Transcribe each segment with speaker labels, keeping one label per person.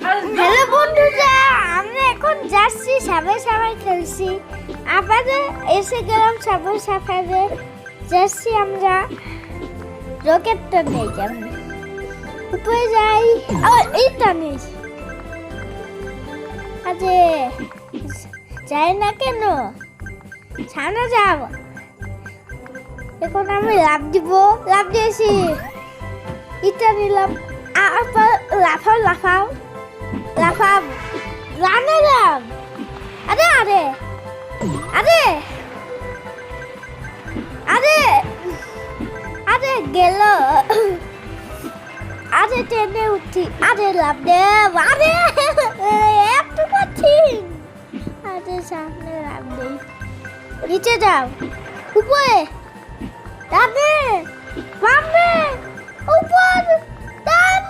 Speaker 1: Hello বন্ধুরা, আমরা এখন যাচ্ছি সাবাই সাবাই খেলছি। আবারও এসে গেলাম সাবাই সাফারে। যাচ্ছি আমরা রকেটটা নিয়ে যাব, উপরে যাই। এইটা নেই, আরে যাই না কেন, ছানা যাব। এখন আমি লাভ দিব, লাভ দিয়েছি। এটা নিলাম, লাফাও লাফাও লাফাও, রানে লাভ। আরে আরে আরে আরে আরে গেল। আরে ট্রেনে উঠি, আরে লাভ দে, আরে একটু কঠিন। আরে সামনে লাভ দে, নিচে যাও, উপরে, ডানে, বামে, উপর, ডান,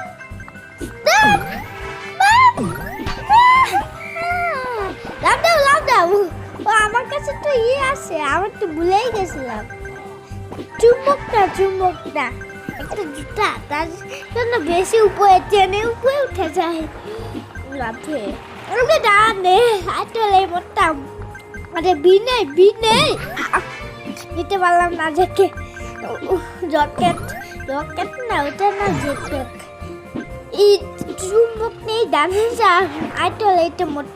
Speaker 1: ডান, বাম। লাভ দাও, লাভ দাও। ও আমার কাছে তো আছে, আমার তো ভুলেই গেছিলাম। চুম্বকটা একটা জুতা, তার জন্য বেশি উপরে টেনে উপরে উঠে যায় লাফে। ওকে ডানে আসলে মরতাম। আরে বিনে নিতে পারলাম না দেখে। রকেট রকেট না, ওটা না জেটপ্যাক। এই চুম্বক নেই, ডানে যা আসলে এটা মোট।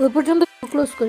Speaker 2: ওই পর্যন্ত ক্লোজ করি।